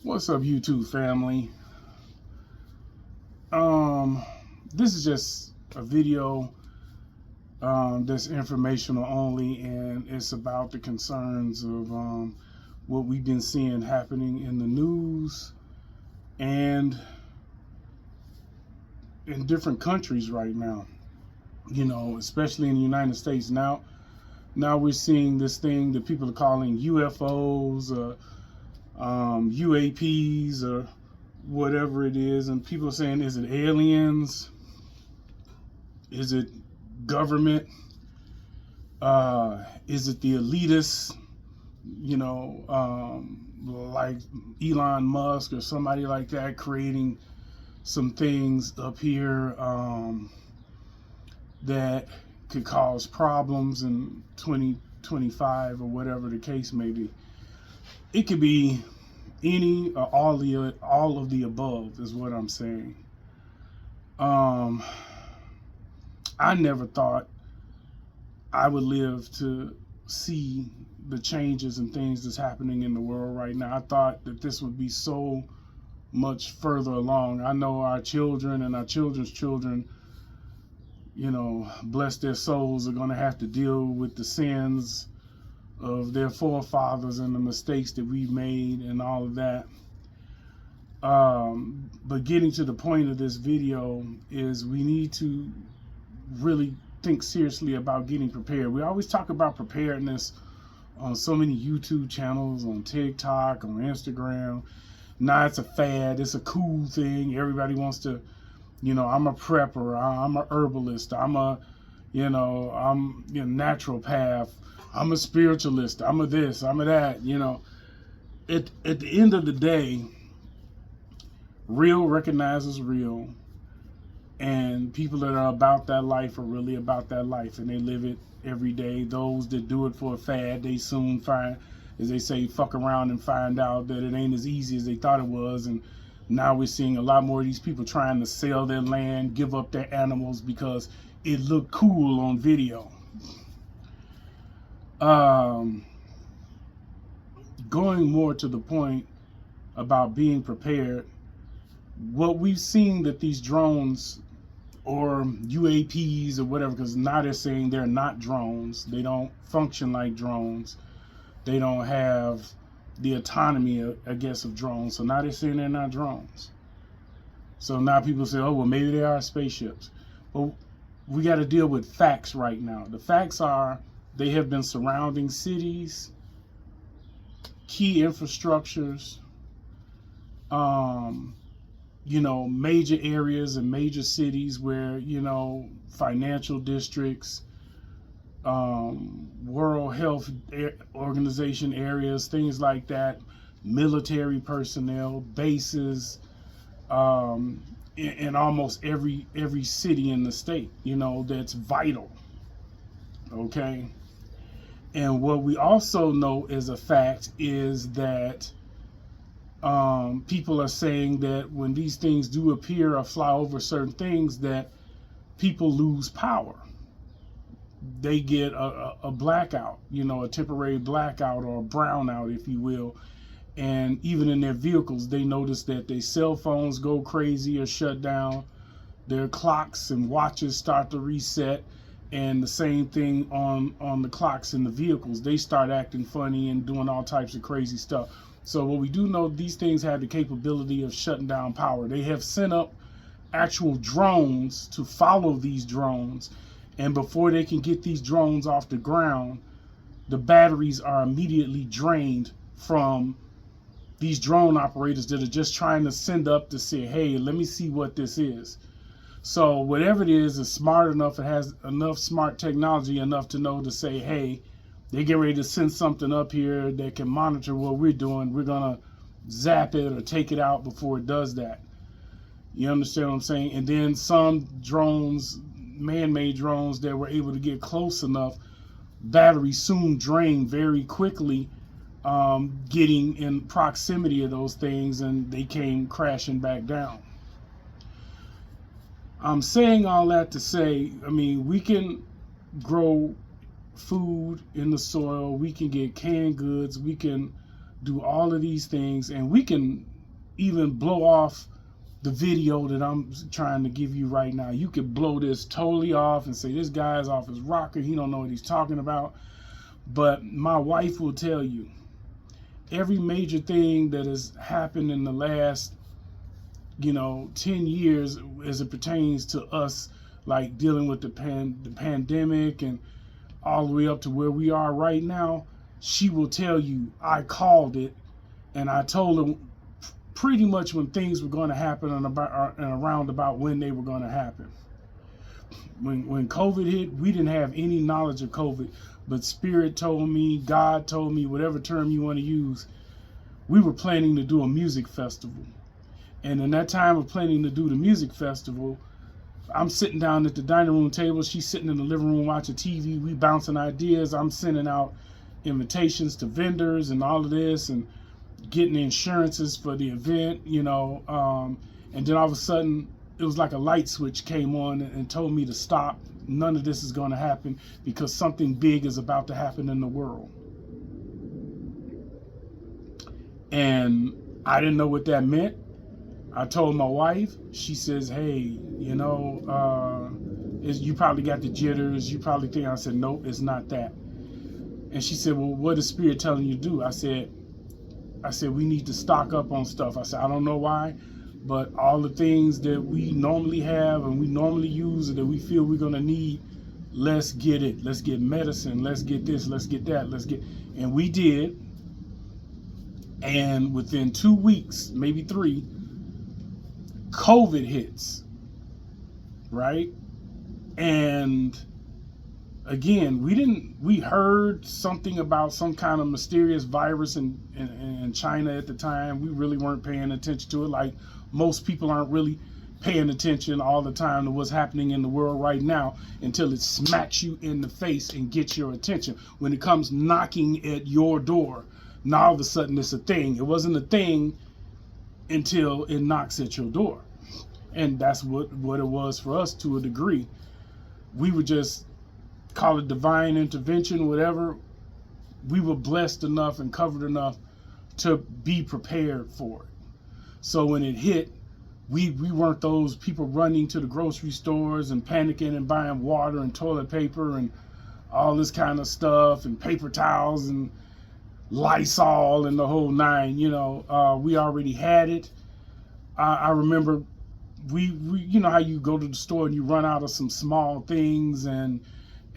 What's up, YouTube family? This is just a video that's informational only, and it's about the concerns of what we've been seeing happening in the news and in different countries right now. You know, especially in the United States now. Now we're seeing this thing that people are calling UFOs, UAPs, or whatever it is, and people are saying, is it aliens? Is it government? Is it the elitists? You know, like Elon Musk or somebody like that creating some things up here that could cause problems in 2025 or whatever the case may be. It could be any or all of the above is what I'm saying. I never thought I would live to see the changes and things that's happening in the world right now. I thought that this would be so much further along. I know our children and our children's children, you know, bless their souls, are going to have to deal with the sins of their forefathers and the mistakes that we've made and all of that. But getting to the point of this video is we need to really think seriously about getting prepared. We always talk about preparedness on so many YouTube channels, on TikTok, on Instagram. Now it's a fad, it's a cool thing. Everybody wants to, you know, I'm a prepper, I'm a herbalist, I'm a naturopath, I'm a spiritualist, I'm a this, I'm a that, you know. At the end of the day, real recognizes real, and people that are about that life are really about that life, and they live it every day. Those that do it for a fad, they soon find, as they say, fuck around and find out that it ain't as easy as they thought it was. And now we're seeing a lot more of these people trying to sell their land, give up their animals because it looked cool on video. Going more to the point about being prepared, what we've seen that these drones or UAPs or whatever, because now they're saying they're not drones, they don't function like drones, they don't have the autonomy, I guess, of drones. So now they're saying they're not drones. So now people say, oh, well, maybe they are spaceships. But we got to deal with facts right now. The facts are they have been surrounding cities, key infrastructures, you know, major areas and major cities where, you know, financial districts, World Health Organization areas, things like that, military personnel, bases, in almost every city in the state, you know, that's vital. Okay. And what we also know as a fact is that people are saying that when these things do appear or fly over certain things, that people lose power. They get a blackout, you know, a temporary blackout or a brownout, if you will. And even in their vehicles, they notice that their cell phones go crazy or shut down. Their clocks and watches start to reset. And the same thing on the clocks in the vehicles. They start acting funny and doing all types of crazy stuff. So what we do know, these things have the capability of shutting down power. They have sent up actual drones to follow these drones. And before they can get these drones off the ground, the batteries are immediately drained from these drone operators that are just trying to send up to say, hey, let me see what this is. So whatever it is smart enough, it has enough smart technology enough to know to say, hey, they get ready to send something up here that can monitor what we're doing. We're going to zap it or take it out before it does that. You understand what I'm saying? And then some drones, man-made drones that were able to get close enough, batteries soon drain very quickly, getting in proximity of those things, and they came crashing back down. I'm saying all that to say, I mean, we can grow food in the soil, we can get canned goods, we can do all of these things, and we can even blow off the video that I'm trying to give you right now. You could blow this totally off and say this guy's off his rocker. He don't know what he's talking about. But my wife will tell you every major thing that has happened in the last 10 years as it pertains to us, like dealing with the pandemic and all the way up to where we are right now, she will tell you I called it, and I told her pretty much when things were going to happen and around about when they were going to happen. When COVID hit, we didn't have any knowledge of COVID, but Spirit told me, God told me, whatever term you want to use, we were planning to do a music festival. And in that time of planning to do the music festival, I'm sitting down at the dining room table. She's sitting in the living room watching TV. We bouncing ideas. I'm sending out invitations to vendors and all of this and getting insurances for the event, and then all of a sudden it was like a light switch came on and told me to stop. None of this is going to happen because something big is about to happen in the world. And I didn't know what that meant. I told my wife. She says, hey, you probably got the jitters. You probably think. I said, nope, it's not that. And she said, well, what is Spirit telling you to do? I said, we need to stock up on stuff. I said, I don't know why, but all the things that we normally have and we normally use and that we feel we're going to need, let's get it. Let's get medicine. Let's get this. Let's get that. And we did. And within 2 weeks, maybe 3, COVID hits, right? And again, we heard something about some kind of mysterious virus in China at the time. We really weren't paying attention to it, like most people aren't really paying attention all the time to what's happening in the world right now until it smacks you in the face and gets your attention. When it comes knocking at your door, now all of a sudden it's a thing. It wasn't a thing until it knocks at your door. And that's what it was for us to a degree. We would just call it divine intervention, whatever. We were blessed enough and covered enough to be prepared for it. So when it hit, we weren't those people running to the grocery stores and panicking and buying water and toilet paper and all this kind of stuff and paper towels and Lysol and the whole nine. We already had it. I remember we how you go to the store and you run out of some small things and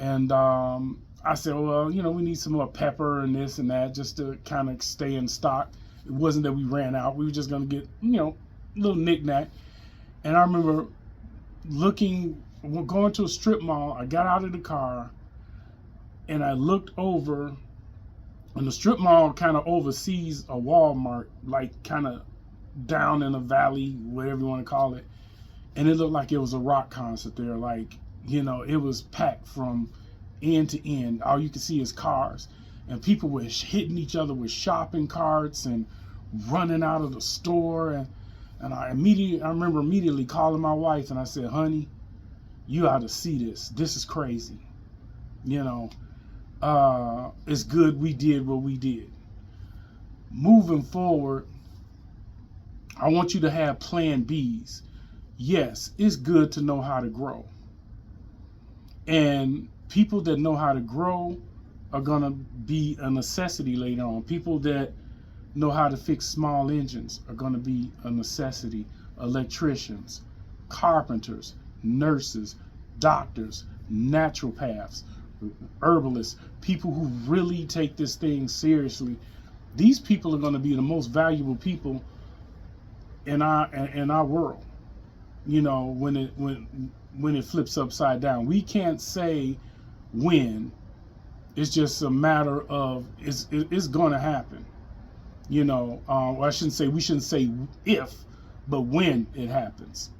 I said, well, we need some more pepper and this and that just to kind of stay in stock. It wasn't that we ran out. We were just going to get, a little knick-knack. And I remember going to a strip mall. I got out of the car and I looked over, and the strip mall kind of oversees a Walmart, like kind of down in a valley, whatever you want to call it. And it looked like it was a rock concert there. Like, it was packed from end to end. All you could see is cars. And people were hitting each other with shopping carts and running out of the store. And I remember immediately calling my wife and I said, honey, you ought to see this. This is crazy. It's good we did what we did. Moving forward, I want you to have plan Bs. Yes, it's good to know how to grow. And people that know how to grow are going to be a necessity later on. People that know how to fix small engines are going to be a necessity. Electricians, carpenters, nurses, doctors, naturopaths, herbalists, people who really take this thing seriously. These people are going to be the most valuable people in our world. When it flips upside down, we can't say when. It's just a matter of it's going to happen. We shouldn't say if, but when it happens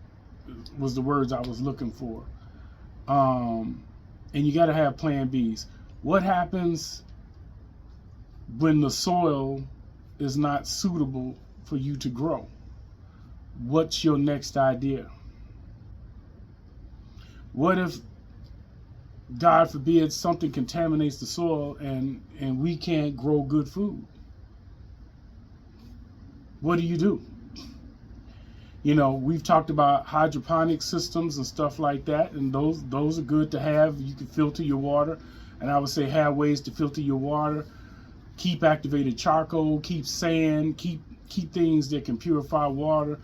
was the words I was looking for. And you got to have plan Bs. What happens when the soil is not suitable for you to grow? What's your next idea? What if, God forbid, something contaminates the soil and we can't grow good food? What do you do? You know, we've talked about hydroponic systems and stuff like that, and those are good to have. You can filter your water, and I would say have ways to filter your water. Keep activated charcoal, keep sand, keep things that can purify water,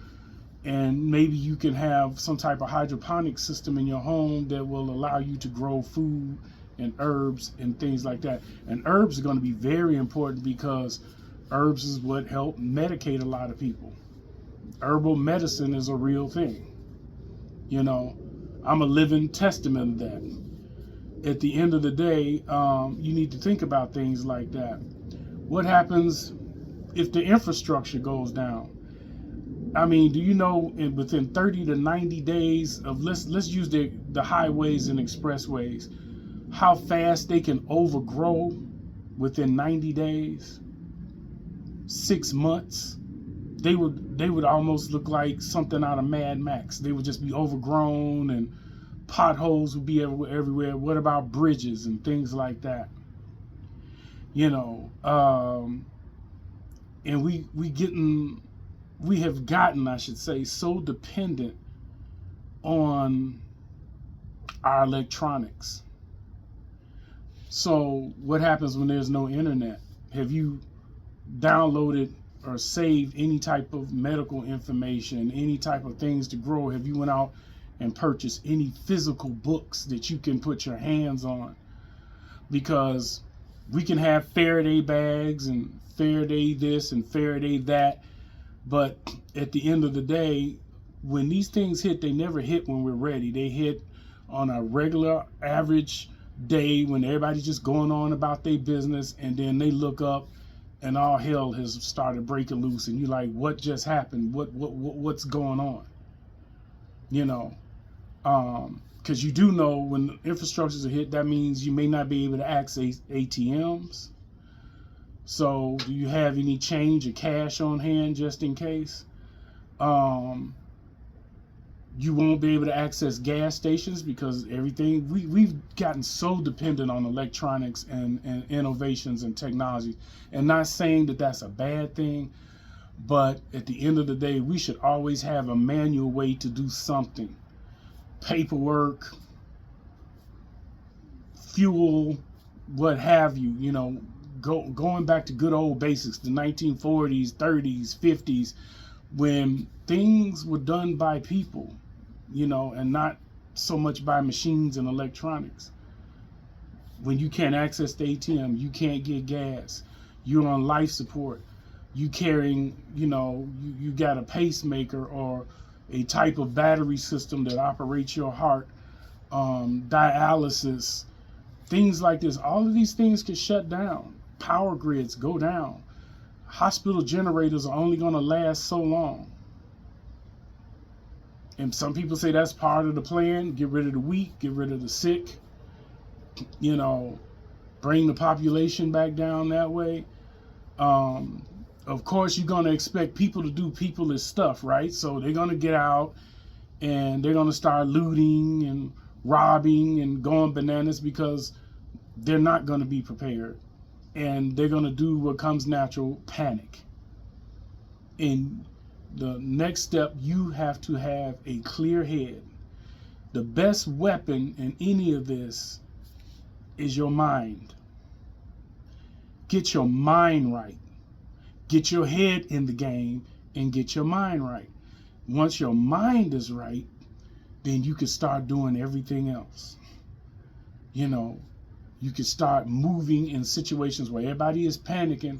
and maybe you can have some type of hydroponic system in your home that will allow you to grow food and herbs and things like that. And herbs are going to be very important because herbs is what help medicate a lot of people. Herbal medicine is a real thing. You know, I'm a living testament of that. At the end of the day, you need to think about things like that. What happens if the infrastructure goes down? I mean, do you know within 30 to 90 days of, let's use the highways and expressways, how fast they can overgrow within 90 days, 6 months? They would almost look like something out of Mad Max. They would just be overgrown, and potholes would be everywhere. What about bridges and things like that? You know, and we have gotten, I should say, so dependent on our electronics. So what happens when there's no internet? Have you downloaded or saved any type of medical information, any type of things to grow? Have you went out and purchased any physical books that you can put your hands on? Because we can have Faraday bags and Faraday this and Faraday that, but at the end of the day, when these things hit, they never hit when we're ready. They hit on a regular average day when everybody's just going on about their business, and then they look up and all hell has started breaking loose, and you're like, what just happened? What's going on? You know, because you do know when infrastructures are hit, that means you may not be able to access ATMs. So do you have any change or cash on hand just in case? You won't be able to access gas stations because everything, we've gotten so dependent on electronics and innovations and technology. And not saying that that's a bad thing, but at the end of the day, we should always have a manual way to do something. Paperwork, fuel, what have you, you know, going back to good old basics, the 1940s, 30s, 50s, when things were done by people, you know, and not so much by machines and electronics. When you can't access the ATM, you can't get gas, you're on life support, you carrying, you know, you got a pacemaker or a type of battery system that operates your heart, dialysis, things like this. All of these things can shut down. Power grids go down. Hospital generators are only going to last so long. And some people say that's part of the plan. Get rid of the weak, get rid of the sick, you know, bring the population back down that way. Of course, you're going to expect people to do peopleish stuff, right? So they're going to get out and they're going to start looting and robbing and going bananas because they're not going to be prepared. And they're going to do what comes natural, panic. And the next step, you have to have a clear head. The best weapon in any of this is your mind. Get your mind right. Get your head in the game and get your mind right. Once your mind is right, then you can start doing everything else. You know, you can start moving in situations where everybody is panicking.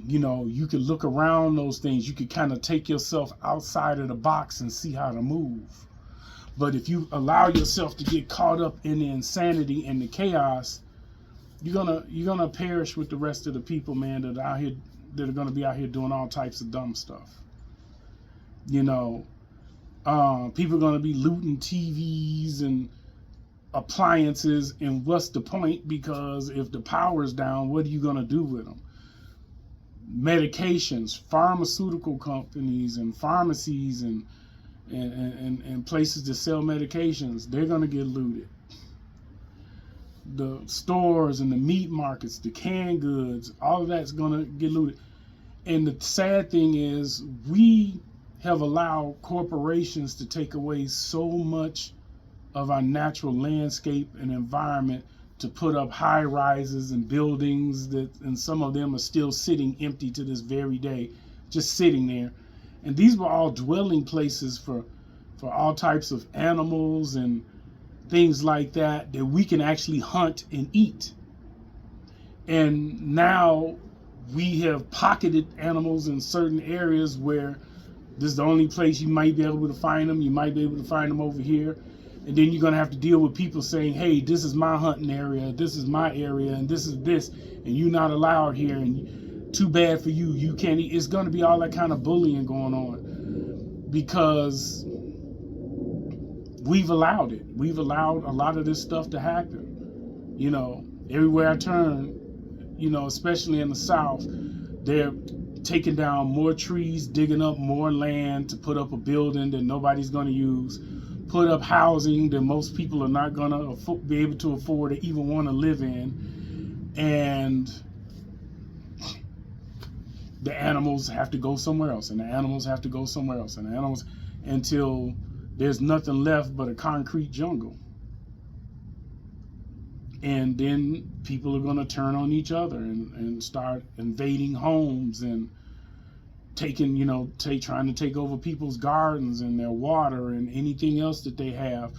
You know, you can look around those things. You can kind of take yourself outside of the box and see how to move. But if you allow yourself to get caught up in the insanity and the chaos, you're gonna perish with the rest of the people, man, that are out here, that are gonna be out here doing all types of dumb stuff. You know, people are gonna be looting TVs and appliances, and what's the point? Because if the power's down, what are you gonna do with them? Medications, pharmaceutical companies and pharmacies and places that sell medications, they're gonna get looted. The stores and the meat markets, the canned goods, all of that's gonna get looted. And the sad thing is, we have allowed corporations to take away so much of our natural landscape and environment, to put up high rises and buildings that, and some of them are still sitting empty to this very day, just sitting there. And these were all dwelling places for all types of animals and things like that we can actually hunt and eat. And now we have pocketed animals in certain areas where this is the only place you might be able to find them. You might be able to find them over here. And then you're going to have to deal with people saying, hey, this is my hunting area, this is my area, and this is this, and you're not allowed here, and too bad for you, you can't eat. It's going to be all that kind of bullying going on because we've allowed it. We've allowed a lot of this stuff to happen. You know, everywhere I turn, you know, especially in the South, they're taking down more trees, digging up more land to put up a building that nobody's going to use, put up housing that most people are not going to be able to afford or even want to live in. And the animals have to go somewhere else, and the animals have to go somewhere else, and the animals, until there's nothing left but a concrete jungle. And then people are going to turn on each other and start invading homes and taking, you know, trying to take over people's gardens and their water and anything else that they have,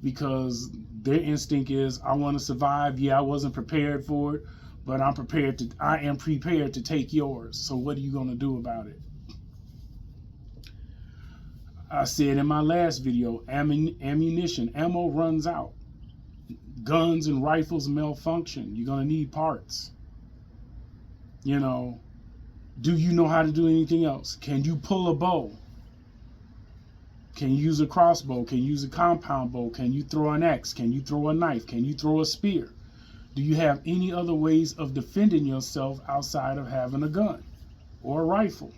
because their instinct is, I want to survive. Yeah, I wasn't prepared for it, but I am prepared to take yours. So what are you going to do about it? I said in my last video, ammo runs out. Guns and rifles malfunction. You're going to need parts. You know, do you know how to do anything else? Can you pull a bow? Can you use a crossbow? Can you use a compound bow? Can you throw an axe? Can you throw a knife? Can you throw a spear? Do you have any other ways of defending yourself outside of having a gun or a rifle?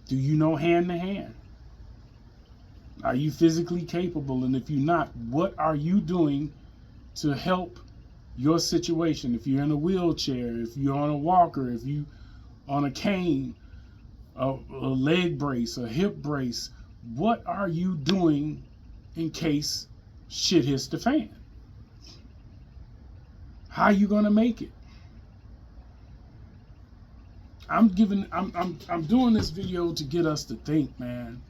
Do you know hand to hand? Are you physically capable? And if you're not, what are you doing to help your situation? If you're in a wheelchair, if you're on a walker, if you on a cane, a leg brace, a hip brace, what are you doing in case shit hits the fan? How are you gonna make it? I'm doing this video to get us to think, man,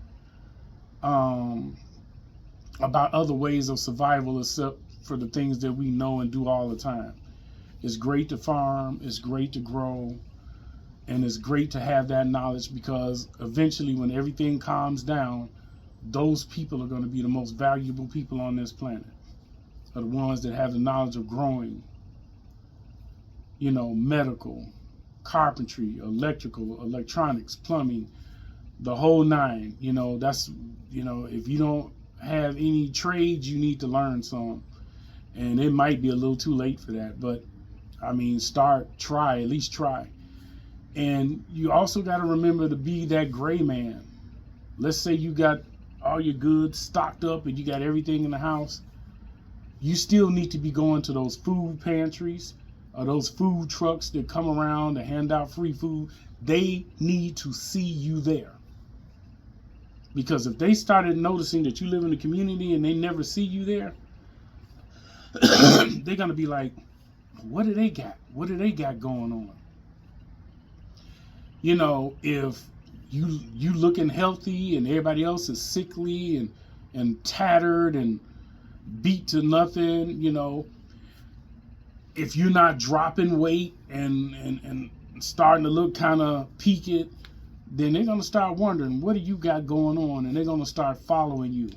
about other ways of survival except for the things that we know and do all the time. It's great to farm, it's great to grow, and it's great to have that knowledge, because eventually when everything calms down, those people are going to be the most valuable people on this planet, are the ones that have the knowledge of growing, you know, medical, carpentry, electrical, electronics, plumbing, the whole nine. You know, that's, you know, if you don't have any trades, you need to learn some. And it might be a little too late for that, but I mean, at least try. And you also got to remember to be that gray man. Let's say you got all your goods stocked up and you got everything in the house. You still need to be going to those food pantries or those food trucks that come around to hand out free food. They need to see you there. Because if they started noticing that you live in the community and they never see you there, they're going to be like, what do they got? What do they got going on? You know, if you looking healthy and everybody else is sickly and tattered and beat to nothing, you know, if you're not dropping weight and starting to look kind of peaked, then they're going to start wondering, what do you got going on? And they're going to start following you.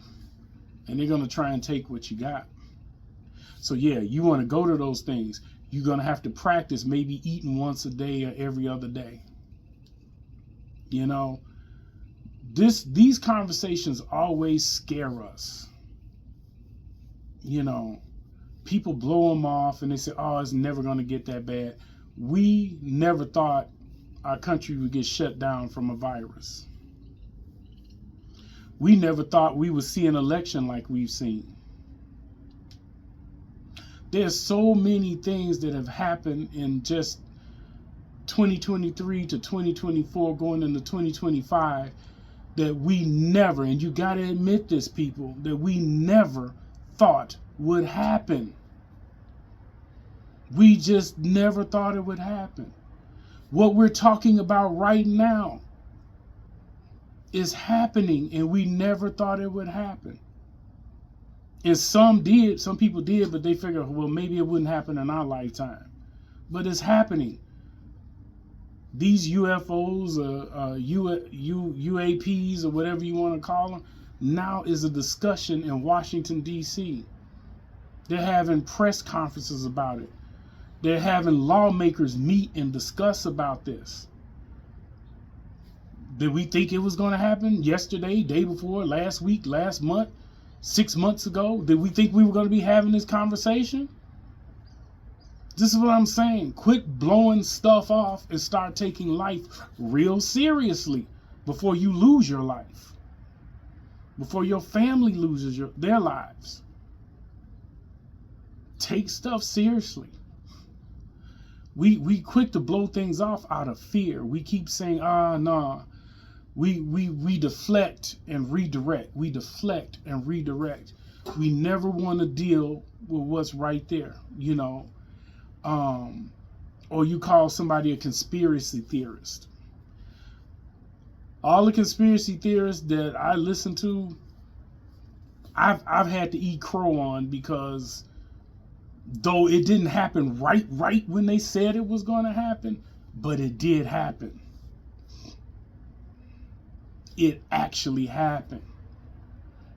And they're going to try and take what you got. So yeah, you want to go to those things. You're going to have to practice maybe eating once a day or every other day. You know, these conversations always scare us. You know, people blow them off and they say, oh, it's never going to get that bad. We never thought our country would get shut down from a virus. We never thought we would see an election like we've seen. There's so many things that have happened in just 2023 to 2024 going into 2025 that we never, and you got to admit this, people, that we never thought would happen. We just never thought it would happen. What we're talking about right now is happening, and we never thought it would happen. And some people did, but they figured, well, maybe it wouldn't happen in our lifetime. But it's happening. These UFOs, UAPs, or whatever you want to call them, now is a discussion in Washington, D.C. They're having press conferences about it. They're having lawmakers meet and discuss about this. Did we think it was going to happen yesterday, day before, last week, last month, 6 months ago? Did we think we were going to be having this conversation? This is what I'm saying. Quit blowing stuff off and start taking life real seriously before you lose your life. Before your family loses their lives. Take stuff seriously. We quick to blow things off out of fear. We keep saying, nah. We deflect and redirect. We deflect and redirect. We never want to deal with what's right there, you know. Or you call somebody a conspiracy theorist. All the conspiracy theorists that I listen to, I've had to eat crow on, because though it didn't happen right when they said it was going to happen, but it did happen. It actually happened.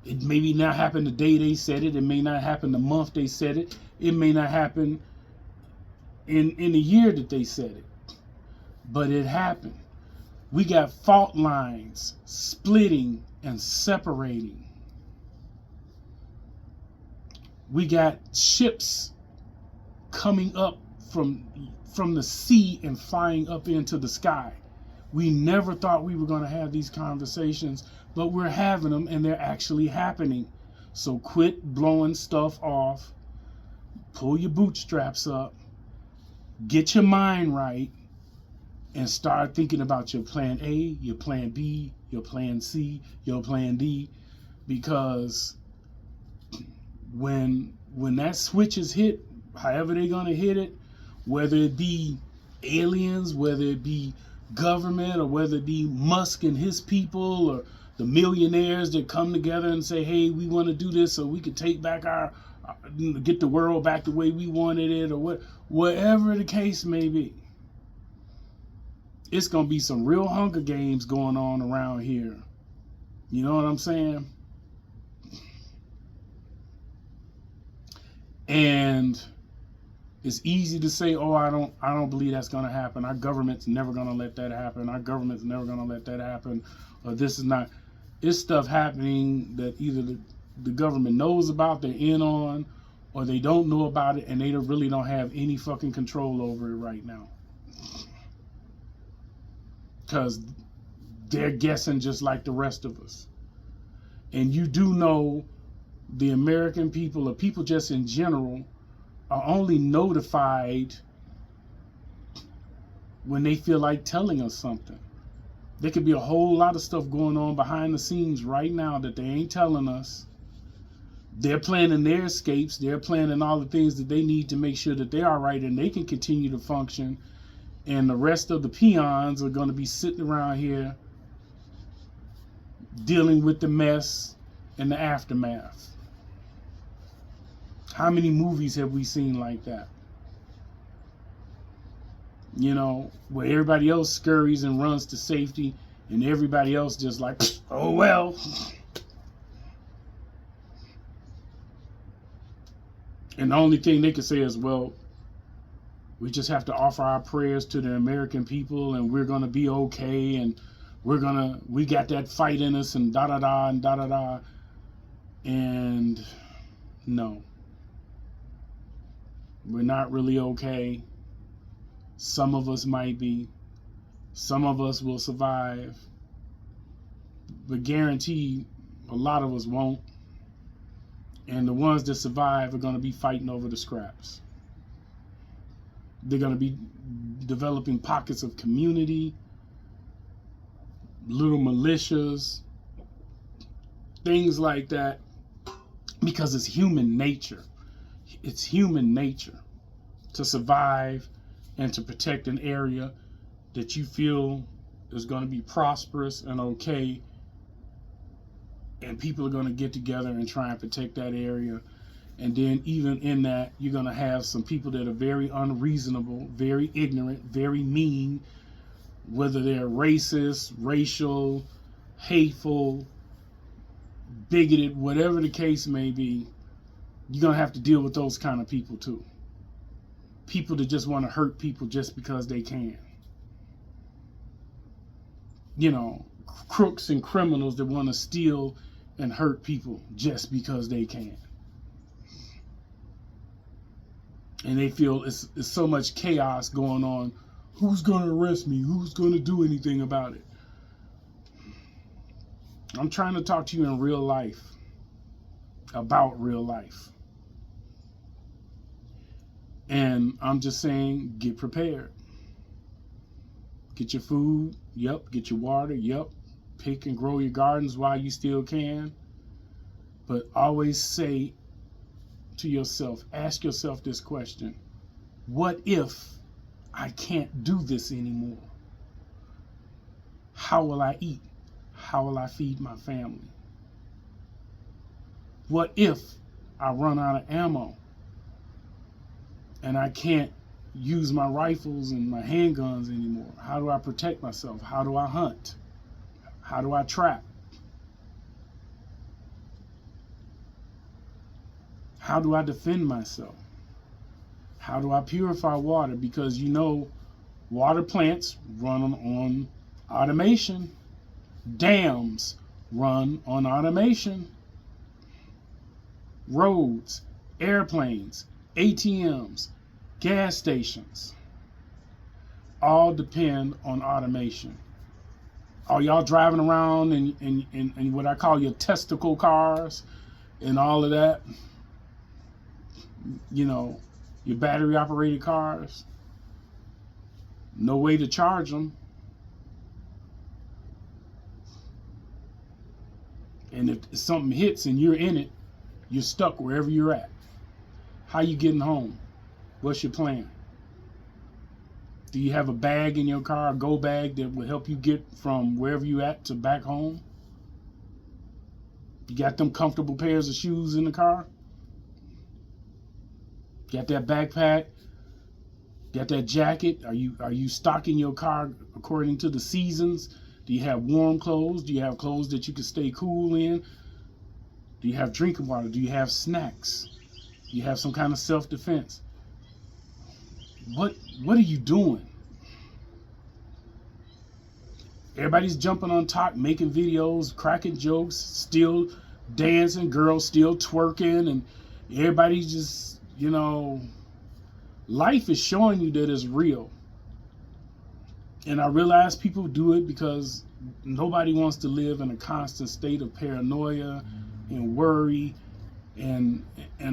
It may not happen the day they said it. It may not happen the month they said it. It may not happen in the year that they said it. But it happened. We got fault lines splitting and separating. We got ships coming up from the sea and flying up into the sky. We never thought we were going to have these conversations, but we're having them, and they're actually happening. So quit blowing stuff off. Pull your bootstraps up. Get your mind right, and start thinking about your plan A, your plan B, your plan C, your plan D. Because when that switch is hit, however they're going to hit it, whether it be aliens, whether it be government, or whether it be Musk and his people, or the millionaires that come together and say, hey, we want to do this so we can take back get the world back the way we wanted it, or whatever the case may be. It's going to be some real Hunger Games going on around here. You know what I'm saying? And it's easy to say, oh, I don't believe that's going to happen. Our government's never going to let that happen. Our government's never going to let that happen. Or this is not. It's stuff happening that either the government knows about, they're in on, or they don't know about it, and they really don't have any fucking control over it right now. Because they're guessing just like the rest of us. And you do know the American people, or people just in general, are only notified when they feel like telling us something. There could be a whole lot of stuff going on behind the scenes right now that they ain't telling us. They're planning their escapes. They're planning all the things that they need to make sure that they're all right and they can continue to function. And the rest of the peons are going to be sitting around here dealing with the mess and the aftermath. How many movies have we seen like that? You know, where everybody else scurries and runs to safety, and everybody else just like, oh well. And the only thing they can say is, well, we just have to offer our prayers to the American people, and we're going to be okay, and we got that fight in us, and da-da-da, and da-da-da. And no. We're not really okay. Some of us might be. Some of us will survive. But guaranteed, a lot of us won't. And the ones that survive are going to be fighting over the scraps. They're going to be developing pockets of community, little militias, things like that, because it's human nature. It's human nature to survive and to protect an area that you feel is going to be prosperous and okay, and people are going to get together and try and protect that area. And then even in that, you're going to have some people that are very unreasonable, very ignorant, very mean, whether they're racist, racial, hateful, bigoted, whatever the case may be. You're going to have to deal with those kind of people too. People that just want to hurt people just because they can. You know, crooks and criminals that want to steal and hurt people just because they can. And they feel it's so much chaos going on. Who's going to arrest me? Who's going to do anything about it? I'm trying to talk to you in real life, about real life. And I'm just saying, get prepared. Get your food, yep. Get your water, yep. Pick and grow your gardens while you still can. But always say to yourself, ask yourself this question: what if I can't do this anymore? How will I eat? How will I feed my family? What if I run out of ammo and I can't use my rifles and my handguns anymore? How do I protect myself? How do I hunt? How do I trap? How do I defend myself? How do I purify water? Because you know, water plants run on automation. Dams run on automation. Roads, airplanes, ATMs, gas stations, all depend on automation. Are y'all driving around in what I call your testicle cars and all of that? You know, your battery operated cars? No way to charge them. And if something hits and you're in it, you're stuck wherever you're at. How you getting home? What's your plan? Do you have a bag in your car, a go bag that will help you get from wherever you at to back home? You got them comfortable pairs of shoes in the car? Got that backpack? Got that jacket? Are you stocking your car according to the seasons? Do you have warm clothes? Do you have clothes that you can stay cool in? Do you have drinking water? Do you have snacks? Do you have some kind of self-defense? What are you doing? Everybody's jumping on top, making videos, cracking jokes, still dancing, girls still twerking, and everybody's just, you know, life is showing you that it's real. And I realize people do it because nobody wants to live in a constant state of paranoia and worry and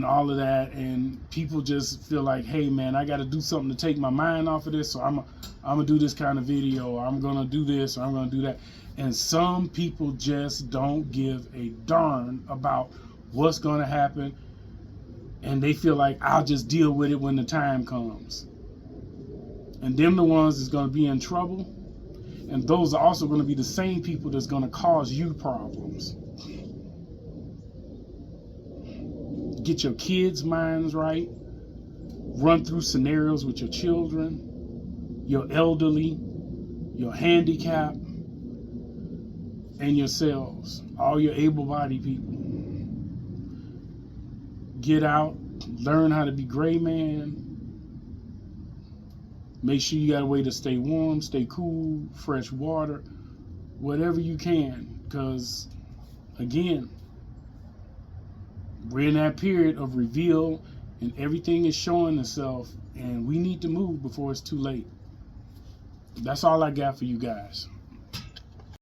all of that. And people just feel like, hey man, I got to do something to take my mind off of this. So I'm gonna do this kind of video, or I'm gonna do this, or I'm gonna do that. And some people just don't give a darn about what's gonna happen. And they feel like, I'll just deal with it when the time comes. And them the ones that's going to be in trouble. And those are also going to be the same people that's going to cause you problems. Get your kids' minds right. Run through scenarios with your children, your elderly, your handicapped, and yourselves. All your able-bodied people. Get out. Learn how to be gray man. Make sure you got a way to stay warm, stay cool, fresh water, whatever you can. Because, again, we're in that period of reveal and everything is showing itself. And we need to move before it's too late. That's all I got for you guys.